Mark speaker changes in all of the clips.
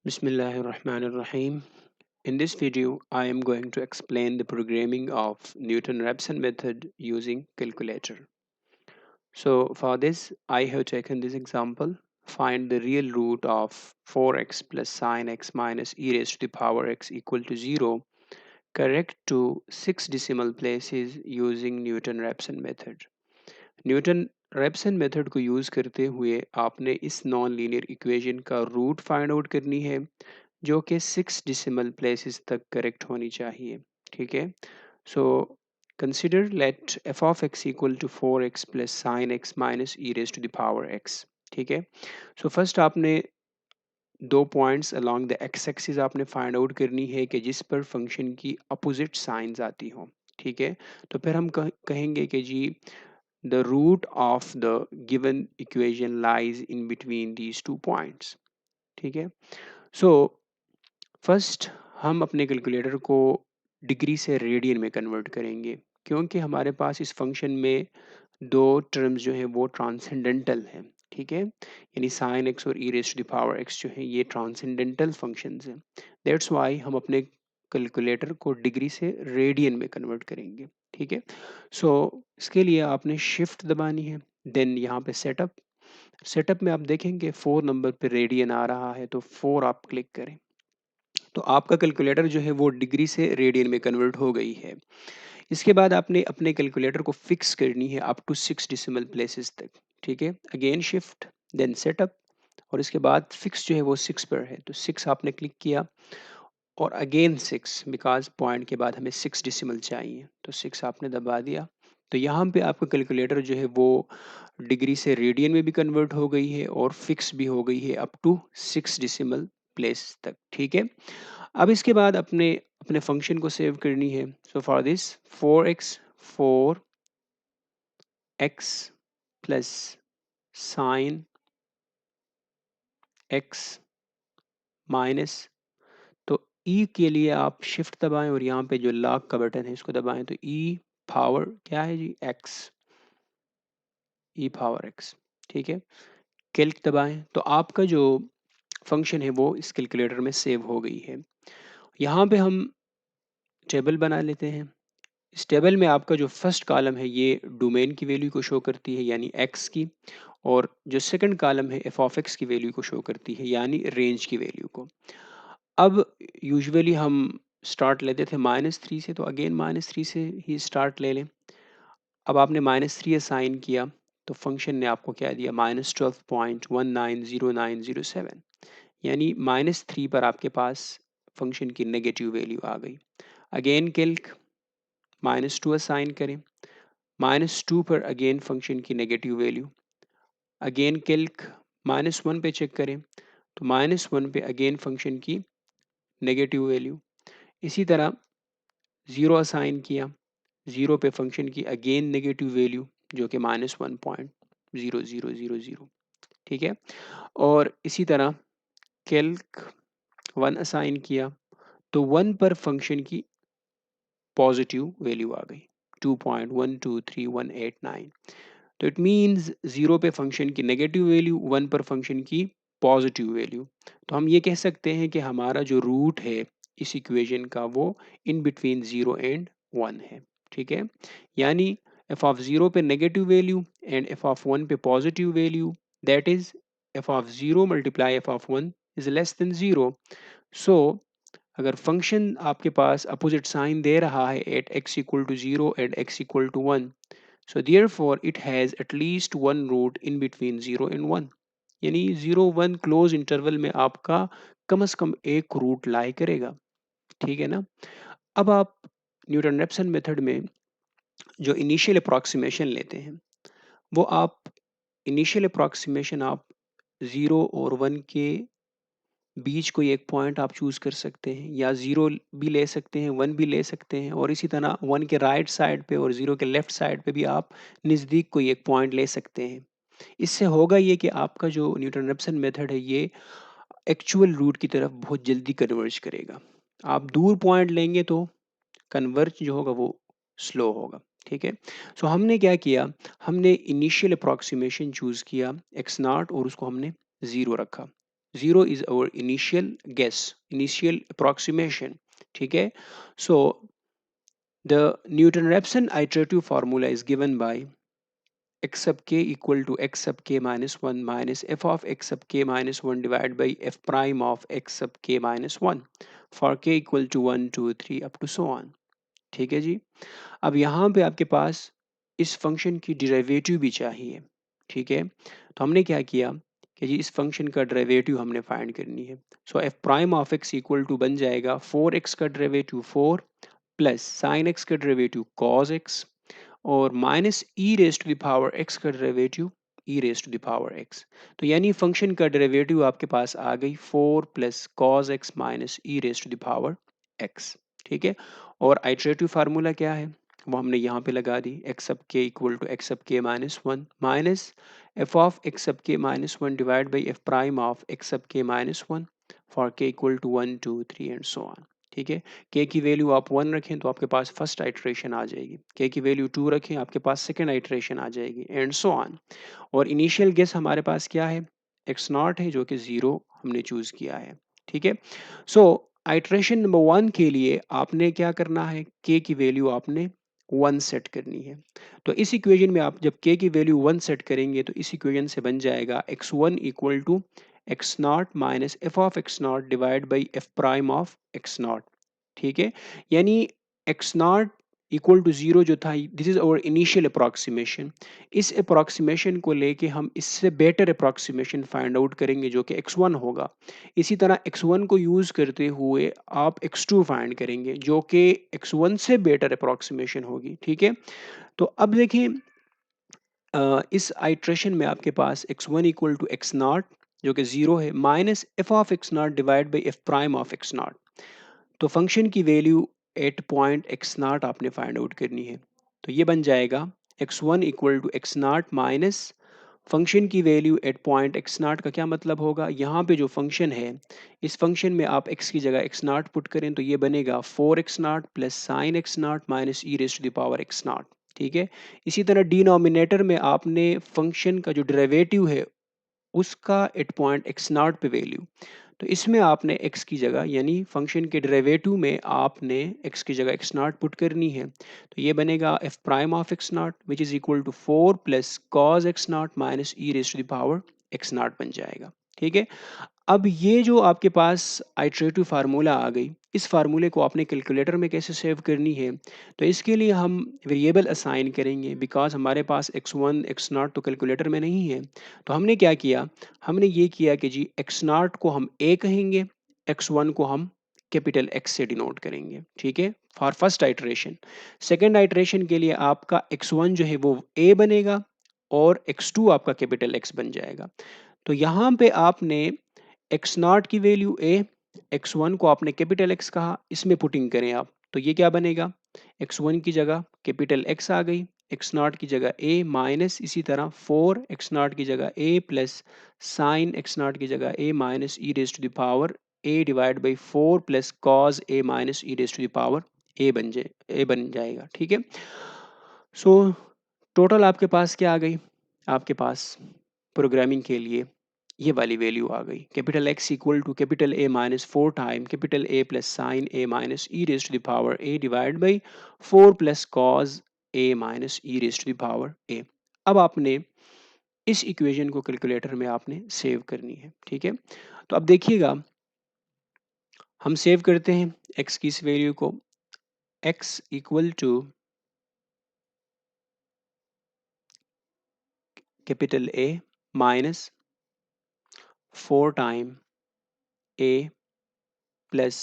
Speaker 1: Bismillahirrahmanirrahim. In this video, I am going to explain the programming of Newton-Raphson method using calculator. So for this, I have taken this example. Find the real root of 4x plus sine x minus e raised to the power x equal to 0 correct to 6 decimal places using Newton-Raphson method. Newton Raphson method को use करते हुए आपने इस non linear equation का root find out करनी है जो कि 6 decimal places तक करेक्ट होनी चाहिए। ठीक है, so consider let f of x equal to 4x plus sine x minus e raise to the power x। ठीक है, सो फर्स्ट आपने दो points along the x axis आपने फाइंड आउट करनी है कि जिस पर फंक्शन की अपोजिट साइंस आती हों। ठीक है, तो फिर हम कहेंगे कि जी the root of the given equation lies in between these 2 points। ठीक है, सो फर्स्ट हम अपने कैलकुलेटर को डिग्री से रेडियन में कन्वर्ट करेंगे क्योंकि हमारे पास इस फंक्शन में दो टर्म्स जो हैं वो ट्रांसेंडेंटल हैं। ठीक है, यानी साइन एक्स और e raise to the power x जो है ये ट्रांसेंडेंटल फंक्शंस हैं। दैट्स वाई हम अपने कैलकुलेटर को डिग्री से रेडियन में कन्वर्ट करेंगे। ठीक है, सो इसके लिए आपने शिफ्ट दबानी है, देन यहाँ पे सेटअप में आप देखेंगे 4 नंबर पे रेडियन आ रहा है तो 4 आप क्लिक करें तो आपका कैलकुलेटर जो है वो डिग्री से रेडियन में कन्वर्ट हो गई है। इसके बाद आपने अपने कैलकुलेटर को फिक्स करनी है अप टू 6 decimal places तक। ठीक है, अगेन शिफ्ट देन सेटअप और इसके बाद फिक्स जो है वो 6 पर है तो 6 आपने क्लिक किया और अगेन 6 बिकॉज पॉइंट के बाद हमें 6 decimal चाहिए तो 6 आपने दबा दिया। तो यहाँ पे आपका कैलकुलेटर जो है वो डिग्री से रेडियन में भी कन्वर्ट हो गई है और फिक्स भी हो गई है अप टू 6 decimal प्लेस तक। ठीक है, अब इसके बाद अपने अपने फंक्शन को सेव करनी है। So for this 4x plus sine x minus, तो ई के लिए आप शिफ्ट दबाएं और यहाँ पे जो लॉक का बटन है इसको दबाएं तो ई पावर क्या है जी एक्स, ई पावर एक्स। ठीक है, कैल्क दबाएं तो आपका जो फंक्शन है वो इस कैलकुलेटर में सेव हो गई है। यहाँ पे हम टेबल बना लेते हैं। इस टेबल में आपका जो फर्स्ट कॉलम है ये डोमेन की वैल्यू को शो करती है यानी एक्स की, और जो सेकंड कॉलम है एफ ऑफ एक्स की वैल्यू को शो करती है यानी रेंज की वैल्यू को। अब यूजुअली हम स्टार्ट लेते थे -3 से, तो अगेन -3 से ही स्टार्ट ले लें। अब आपने -3 असाइन किया तो फंक्शन ने आपको क्या दिया -12.190907, यानी -3 पर आपके पास फंक्शन की नेगेटिव वैल्यू आ गई। अगेन कैल्क -2 असाइन करें, -2 पर अगेन फंक्शन की नेगेटिव वैल्यू। अगेन कैल्क -1 पे चेक करें तो -1 पे अगेन फंक्शन की नेगेटिव वैल्यू। इसी तरह 0 असाइन किया, 0 पे फंक्शन की अगेन नेगेटिव वैल्यू जो कि -1.0000। ठीक है, और इसी तरह कैल्क 1 असाइन किया तो 1 पर फंक्शन की पॉजिटिव वैल्यू आ गई 2.123189। तो इट मीन्स 0 पे फंक्शन की नेगेटिव वैल्यू, 1 पर फंक्शन की पॉजिटिव वैल्यू। तो हम ये कह सकते हैं कि हमारा जो रूट है इस इक्वेशन का वो इन बिटवीन 0 एंड 1 है। ठीक है, यानी एफ ऑफ 0 पे negative value and f of 1 पे positive value, that is f of 0 multiply f of 1 is less than 0। So अगर फंक्शन आपके पास अपोजिट साइन दे रहा है at x equal to 0 and x equal to 1, so therefore it has at least one root in between 0 and 1, यानी 0 1 close interval में आपका कम से कम एक रूट लाई करेगा। ठीक है ना, अब आप न्यूटन रेप्सन मेथड में जो इनिशियल अप्रॉक्सीमेशन लेते हैं वो आप इनिशियल अप्रॉक्सीमेशन आप 0 और 1 के बीच कोई एक पॉइंट आप चूज कर सकते हैं, या 0 भी ले सकते हैं, 1 भी ले सकते हैं, और इसी तरह 1 के राइट साइड पे और 0 के लेफ्ट साइड पे भी आप नज़दीक कोई एक पॉइंट ले सकते हैं। इससे होगा ये कि आपका जो न्यूटन रेप्सन मेथड है ये एक्चुअल रूट की तरफ बहुत जल्दी कन्वर्ज करेगा। आप दूर पॉइंट लेंगे तो कन्वर्ज जो होगा वो स्लो होगा। ठीक है, सो हमने क्या किया, हमने इनिशियल अप्रॉक्सीमेशन चूज किया x0 और उसको हमने 0 रखा। 0 is our initial guess, initial approximation. ठीक है. So the Newton-Raphson iterative formula is given by x sub k equal to x sub k minus 1 minus f of x sub k minus 1 divided by f prime of x sub k minus 1 for k equal to 1 2 3 up to so on. ठीक है जी. अब यहाँ पे आपके पास इस function की derivative भी चाहिए. ठीक है. तो हमने क्या किया कि जी इस फंक्शन का डेरिवेटिव हमने फाइंड करनी है. So f prime of x equal to बन जाएगा 4x का डेरिवेटिव 4 प्लस साइन एक्स का डेरिवेटिव कॉस एक्स और minus e raise to the power x का derivative e raise to the power x. तो यानी फंक्शन का डेरिवेटिव आपके पास आ गई 4 plus cos x minus e raise to the power x. ठीक है. और आइटरेटिव फार्मूला क्या है वो हमने यहाँ पे लगा दी. एक्स सब के equal to x sub k minus 1 minus f of x sub k minus 1 divide by f prime of x sub k minus 1 for k equal to 1 2 3 and so on. ठीक है. के की value आप 1 रखें तो आपके पास first iteration आ जाएगी. के की वैल्यू 2 रखें आपके पास सेकंड आइट्रेशन आ जाएगी एंड सो ऑन. और इनिशियल गेस हमारे पास क्या है एक्स नॉट है जो कि 0 हमने चूज किया है. ठीक है. सो आइट्रेशन नंबर 1 के लिए आपने क्या करना है के की वैल्यू आपने 1 सेट करनी है. तो इस इक्वेशन में आप जब के की वैल्यू 1 सेट करेंगे तो इस इक्वेशन से बन जाएगा x1 equal to x not minus f of x not divide by f prime of x not. ठीक है. यानी एक्स नॉट इक्वल टू 0 जो था this is our initial approximation. इस अप्रॉक्सीमेशन को लेके हम इससे बेटर अप्रॉक्सीमेशन फाइंड आउट करेंगे जो कि x1 होगा. इसी तरह x1 को यूज करते हुए आप x2 फाइंड करेंगे जो कि x1 से बेटर अप्रॉक्सीमेशन होगी. ठीक है. तो अब देखें इस आइट्रेशन में आपके पास x1 equal to x naught जो कि 0 है minus f of x not divide by f prime of x naught. तो फंक्शन की value at point x naught आपने फाइंड आउट करनी है. तो ये बन जाएगा x1 equal to x not minus function की value at point x naught का क्या मतलब होगा यहाँ पे जो फंक्शन है इस फंक्शन में आप x की जगह एक्स नॉट पुट करें तो ये बनेगा 4x not plus sine x not minus e raise to the power x not. ठीक है. इसी तरह डिनोमिनेटर में आपने फंक्शन का जो डेरिवेटिव है उसका एट पॉइंट एक्स नॉट पे वैल्यू. तो इसमें आपने x की जगह यानी फंक्शन के डेरिवेटिव में आपने x की जगह x नॉट पुट करनी है. तो ये बनेगा f prime of x not which is equal to 4 plus cos x not minus e raise to the power x not बन जाएगा. ठीक है. अब ये जो आपके पास आइट्रेटिव फार्मूला आ गई इस फार्मूले को आपने कैलकुलेटर में कैसे सेव करनी है तो इसके लिए हम वेरिएबल असाइन करेंगे बिकॉज हमारे पास x1 x नॉट तो कैलकुलेटर में नहीं है. तो हमने क्या किया हमने ये किया कि जी x नॉट को हम a कहेंगे x1 को हम कैपिटल x से डिनोट करेंगे. ठीक है. For first iteration. Second iteration के लिए आपका x1 जो है वो a बनेगा और x2 आपका कैपिटल x बन जाएगा. तो यहाँ पे आपने एक्स नॉट की वैल्यू ए x1 को आपने कैपिटल x कहा इसमें पुटिंग करें आप तो ये क्या बनेगा x1 की जगह कैपिटल x आ गई एक्स नॉट की जगह a माइनस इसी तरह 4 एक्स नॉट की जगह a plus sine x not की जगह a minus e raise to the power a divide by 4 plus cos a minus e raise to the power a बन जाएगा. ठीक है. सो टोटल आपके पास क्या आ गई आपके पास प्रोग्रामिंग के लिए ये वाली वैल्यू आ गई capital x equal to capital A minus 4 time capital A plus sine A minus e raise to the power A divide by 4 plus cos A minus e raise to the power A. अब आपने इस equation को calculator में आपने save करनी है. ठीक है. तो अब देखिएगा हम सेव करते हैं x की इस वैल्यू को x equal to capital A minus 4 time A plus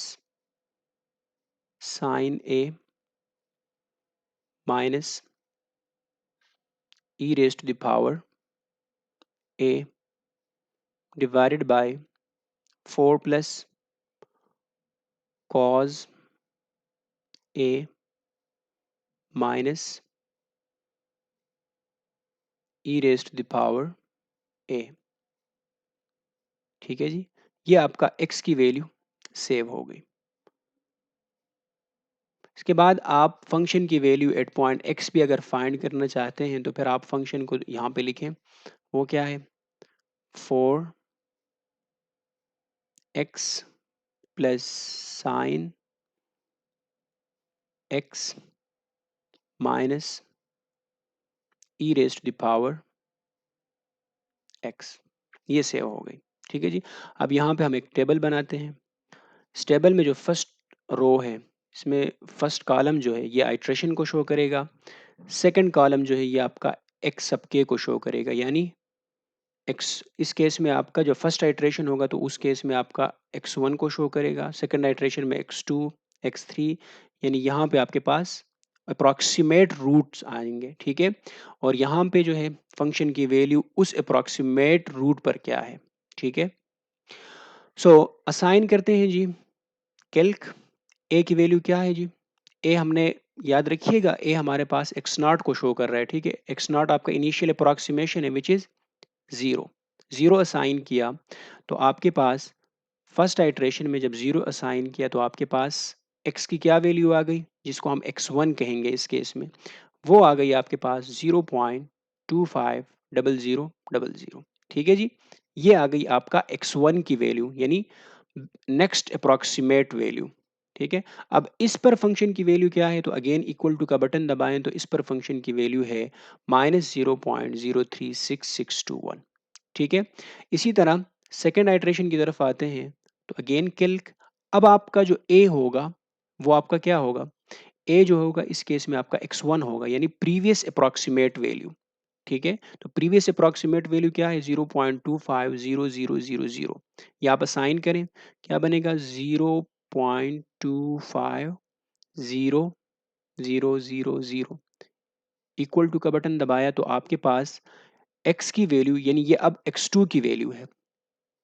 Speaker 1: sine A minus e raised to the power a divided by 4 plus cos a minus e raised to the power a. ठीक है जी. ये आपका x की value save हो गई. इसके बाद आप फंक्शन की वैल्यू एट पॉइंट x भी अगर फाइंड करना चाहते हैं तो फिर आप फंक्शन को यहाँ पे लिखें वो क्या है 4 x plus sin x minus e raised to the power x, ये सेव हो गई। ठीक है जी। अब यहाँ पे हम एक टेबल बनाते हैं। इस टेबल में जो फर्स्ट रो है, इसमें फर्स्ट कॉलम जो है ये आइट्रेशन को शो करेगा, सेकंड कॉलम जो है ये आपका एक्स सब के को शो करेगा, यानी एक्स, इस केस में आपका जो फर्स्ट आइट्रेशन होगा तो उस केस में आपका x1 को शो करेगा, सेकंड आइट्रेशन में x2, x3, यानी यहाँ पे आपके पास अप्रॉक्सीमेट रूट्स आएंगे। ठीक है, और यहाँ पे जो है फंक्शन की वैल्यू उस अप्रॉक्सीमेट रूट पर क्या है। ठीक है, सो असाइन करते हैं जी। कैल्क ए की वैल्यू क्या है जी, ए हमने याद रखिएगा, ए हमारे पास एक्स नॉट को शो कर रहा है। ठीक है, एक्स नॉट आपका इनिशियल अप्रॉक्सीमेशन है which is zero. Zero assign किया तो आपके पास फर्स्ट आइट्रेशन में जब ज़ीरो असाइन किया तो आपके पास x की क्या वैल्यू आ गई, जिसको हम x1 कहेंगे इस केस में, वो आ गई आपके पास 0.250000। ठीक है जी, ये आ गई आपका x1 की वैल्यू, यानी नेक्स्ट अप्रॉक्सीमेट वैल्यू। ठीक है, अब इस पर फंक्शन की वैल्यू क्या है, तो अगेन इक्वल टू का बटन दबाएं तो इस पर फंक्शन की वैल्यू है -0.036621। ठीक है, इसी तरह सेकेंड आइट्रेशन की तरफ आते हैं तो अगेन कैल्क। अब आपका जो ए होगा वो आपका क्या होगा, ए जो होगा इस केस में आपका x1 होगा, यानी प्रीवियस अप्रॉक्सीमेट वैल्यू। ठीक है, तो प्रीवियस अप्रॉक्सीमेट वैल्यू क्या है, 0.250000। ये आप असाइन करें, क्या बनेगा 0.25000। इक्वल टू का बटन दबाया तो आपके पास x की वैल्यू, यानी ये अब x2 की वैल्यू है,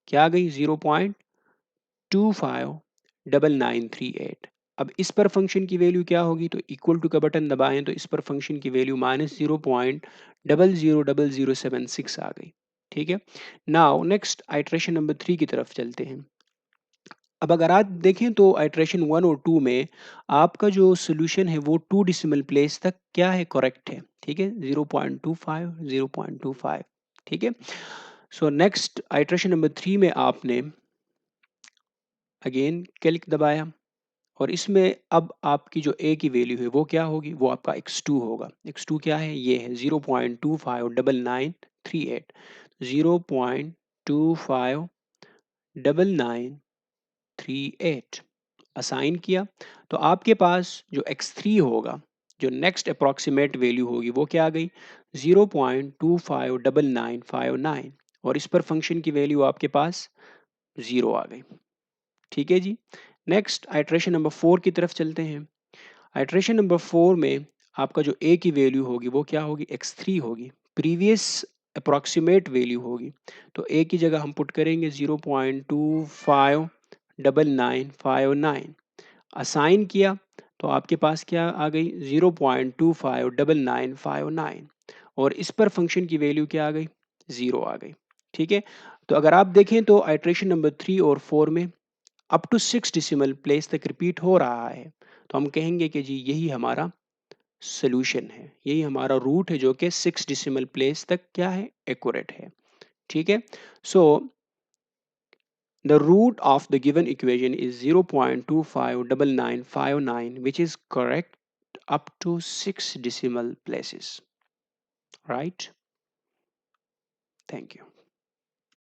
Speaker 1: क्या आ गई 0.259938। अब इस पर फंक्शन की वैल्यू क्या होगी, तो इक्वल टू का बटन दबाएं तो इस पर फंक्शन की वैल्यू -0.000076 आ गई। ठीक है, नाउ नेक्स्ट आइट्रेशन नंबर 3 की तरफ चलते हैं। अब अगर आप देखें तो आइट्रेशन 1 और 2 में आपका जो सोल्यूशन है वो 2 डिसिमल प्लेस तक क्या है, करेक्ट है। ठीक है, 0.25 0.25। ठीक है, सो नेक्स्ट आइट्रेशन नंबर 3 में आपने अगेन कैल्क दबाया और इसमें अब आपकी जो ए की वैल्यू है वो क्या होगी, वो आपका x2 होगा। x2 क्या है, ये है 0.259938। 0.259938 असाइन किया तो आपके पास जो x3 होगा, जो नेक्स्ट अप्रॉक्सीमेट वैल्यू होगी वो क्या आ गई 0.259959, और इस पर फंक्शन की वैल्यू आपके पास 0 आ गई। ठीक है जी, नेक्स्ट आइट्रेशन नंबर 4 की तरफ चलते हैं। आइट्रेशन नंबर 4 में आपका जो ए की वैल्यू होगी वो क्या होगी, x3 होगी, प्रीवियस अप्रॉक्सीमेट वैल्यू होगी। तो ए की जगह हम पुट करेंगे 0.259959, असाइन किया तो आपके पास क्या आ गई 0.259959, और इस पर फंक्शन की वैल्यू क्या आ गई, 0 आ गई। ठीक है, तो अगर आप देखें तो आइट्रेशन नंबर 3 और 4 में अप टू 6 डिसिमल प्लेस तक रिपीट हो रहा है, तो हम कहेंगे कि जी यही हमारा सोल्यूशन है, यही हमारा रूट है जो कि 6 डिसिमल प्लेस तक क्या है, एक्यूरेट है। ठीक है, सो the root of the given equation is 0.259959, which is correct up to 6 decimal places, right? Thank you.